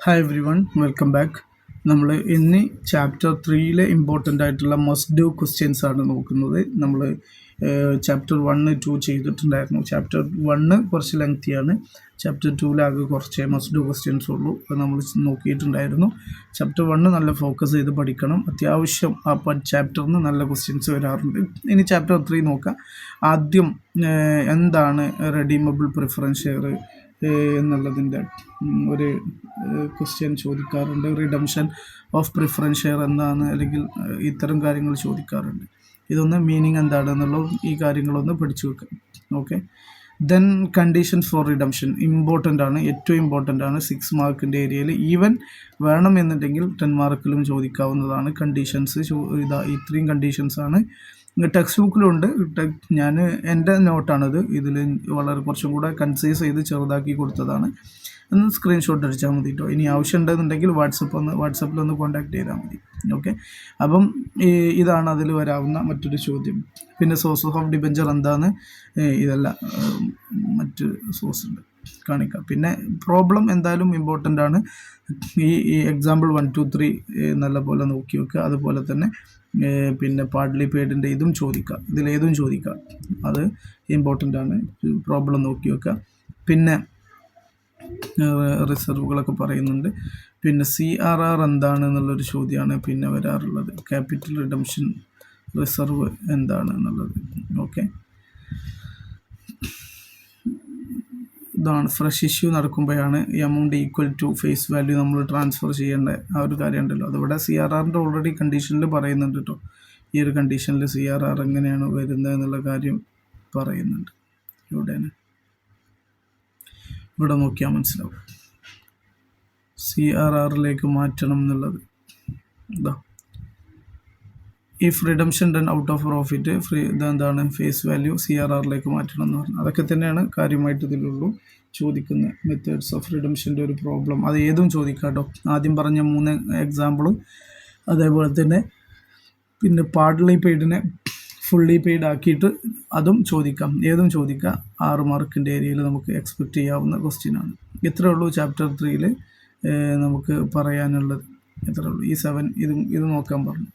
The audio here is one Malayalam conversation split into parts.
Hi every one welcome back. നമ്മൾ ഇന്ന് ചാപ്റ്റർ 3 ഇമ്പോർട്ടൻ്റ് ആയിട്ടുള്ള മസ്റ്റ് ഡു ക്വസ്റ്റ്യൻസ് ആണ് നോക്കുന്നത്. നമ്മൾ ചാപ്റ്റർ 1-2 ചെയ്തിട്ടുണ്ടായിരുന്നു. ചാപ്റ്റർ 1 കുറച്ച് ലെങ്തിയാണ്. ചാപ്റ്റർ 2 കുറച്ച് മസ്റ്റ് ഡു ക്വസ്റ്റ്യൻസ് ഉള്ളൂ. അത് നമ്മൾ നോക്കിയിട്ടുണ്ടായിരുന്നു. ചാപ്റ്റർ 1 നല്ല ഫോക്കസ് ചെയ്ത് പഠിക്കണം. അത്യാവശ്യം ആ ചാപ്റ്ററിന് നല്ല ക്വസ്റ്റ്യൻസ് വരാറുണ്ട്. ഇനി ചാപ്റ്റർ 3 നോക്കാം. ആദ്യം എന്താണ് റെഡീമബിൾ പ്രിഫറൻസ് ഷെയർ എന്നുള്ളതിൻ്റെ ഒരു ക്വസ്റ്റ്യൻ ചോദിക്കാറുണ്ട്. റിഡംഷൻ ഓഫ് പ്രിഫറൻസ് ഷെയർ എന്താണ്, അല്ലെങ്കിൽ ഇത്തരം കാര്യങ്ങൾ ചോദിക്കാറുണ്ട്. ഇതൊന്ന് മീനിങ് എന്താണെന്നുള്ളത് ഈ കാര്യങ്ങളൊന്ന് പഠിച്ചു വെക്കാം. Okay. Then conditions for redemption important ആണ്, ഏറ്റവും ഇമ്പോർട്ടൻ്റ് ആണ്. 6 മാർക്കിൻ്റെ ഏരിയയിൽ ഈവൻ വേണമെന്നുണ്ടെങ്കിൽ 10 മാർക്കിലും ചോദിക്കാവുന്നതാണ്. കണ്ടീഷൻസ് ഇത്രയും കണ്ടീഷൻസാണ് ടെക്സ്റ്റ് ബുക്കിലുണ്ട്. ഞാൻ എൻ്റെ നോട്ടാണിത്. ഇതിൽ വളരെ കുറച്ചും കൂടെ കൺസൈസ് ചെയ്ത് ചെറുതാക്കി കൊടുത്തതാണ്. ഒന്ന് സ്ക്രീൻഷോട്ട് അടിച്ചാൽ മതി കേട്ടോ. ഇനി ആവശ്യം ഉണ്ടെന്നുണ്ടെങ്കിൽ വാട്സപ്പിലൊന്ന് കോൺടാക്ട് ചെയ്താൽ മതി. ഓക്കെ. അപ്പം ഇതാണ് അതിൽ വരാവുന്ന മറ്റൊരു ചോദ്യം. പിന്നെ സോഴ്സസ് ഓഫ് ഡിബെഞ്ചർ എന്താണ്, ഇതല്ല മറ്റ് സോഴ്സ് ഉണ്ട് കാണിക്കാം. പിന്നെ പ്രോബ്ലം എന്തായാലും ഇമ്പോർട്ടൻ്റ് ആണ്. ഈ എക്സാമ്പിൾ 1, 2, 3 നല്ലപോലെ നോക്കി വെക്കുക. അതുപോലെ തന്നെ പിന്നെ പാർട്ട്ലി പെയ്ഡിൻ്റെ ഇതും ചോദിക്കാം, ഇതിലേതും ചോദിക്കാം. അത് ഇമ്പോർട്ടൻ്റ് ആണ്. പ്രോബ്ലം നോക്കി വെക്കുക. പിന്നെ റിസർവുകളൊക്കെ പറയുന്നുണ്ട്. പിന്നെ CRR എന്താണ് എന്നുള്ളൊരു ചോദ്യമാണ് പിന്നെ വരാറുള്ളത്. ക്യാപിറ്റൽ റിഡംഷൻ റിസർവ് എന്താണ് എന്നുള്ളത്. ഓക്കെ. ഇതാണ് ഫ്രഷ് ഇഷ്യൂ നടക്കുമ്പോഴാണ് amount equal to face value നമ്മൾ ട്രാൻസ്ഫർ ചെയ്യേണ്ട ആ ഒരു കാര്യം ഉണ്ടല്ലോ. അതിവിടെ CRRൻ്റെ ഓൾറെഡി കണ്ടീഷനിൽ പറയുന്നുണ്ട് കേട്ടോ. ഈ ഒരു കണ്ടീഷനിൽ CRR എങ്ങനെയാണ് വരുന്നത് എന്നുള്ള കാര്യം പറയുന്നുണ്ട്. ഇവിടെ നോക്കിയാൽ മനസ്സിലാവും. CRRലേക്ക് മാറ്റണം എന്നുള്ളത് ഇതാ. If redemption done out of profit ഇതെന്താണ് ഫേസ് വാല്യൂ CRRലേക്ക് മാറ്റണം എന്ന് പറഞ്ഞു. അതൊക്കെ തന്നെയാണ് കാര്യമായിട്ട് ഇതിലുള്ളൂ. ചോദിക്കുന്ന മെത്തേഡ്സ് ഓഫ് റിഡംഷൻ്റെ ഒരു പ്രോബ്ലം അത് ഏതും ചോദിക്കാം കേട്ടോ. ആദ്യം പറഞ്ഞ 3 എക്സാമ്പിളും അതേപോലെ തന്നെ പിന്നെ പാർട്ട്ലി പെയ്ഡിനെ ഫുള്ളി പെയ്ഡ് ആക്കിയിട്ട് അതും ചോദിക്കാം, ഏതും ചോദിക്കാം. 6 മാർക്കിൻ്റെ ഏരിയയിൽ നമുക്ക് എക്സ്പെക്റ്റ് ചെയ്യാവുന്ന ക്വസ്റ്റ്യനാണ്. ഇത്രയേ ഉള്ളൂ ചാപ്റ്റർ 3 നമുക്ക് പറയാനുള്ളത്. ഇത്രയേ ഉള്ളൂ. ഈ 7 ഇത് നോക്കാൻ പറഞ്ഞു.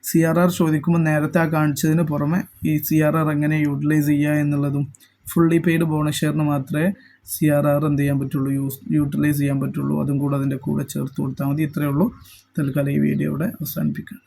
CRR ചോദിക്കുമ്പോൾ നേരത്തെ കാണിച്ചതിന് പുറമെ ഈ CRR എങ്ങനെ യൂട്ടിലൈസ് ചെയ്യുക എന്നുള്ളതും, ഫുള്ളി പെയ്ഡ് ബോണസ് ഷെയറിന് മാത്രമേ CRR എന്ത് ചെയ്യാൻ പറ്റുള്ളൂ, യൂട്ടിലൈസ് ചെയ്യാൻ പറ്റുള്ളൂ. അതും കൂടെ അതിൻ്റെ കൂടെ ചേർത്ത് കൊടുത്താൽ മതി. ഇത്രയേ ഉള്ളൂ. തൽക്കാലം ഈ വീഡിയോ ഇവിടെ അവസാനിപ്പിക്കാം.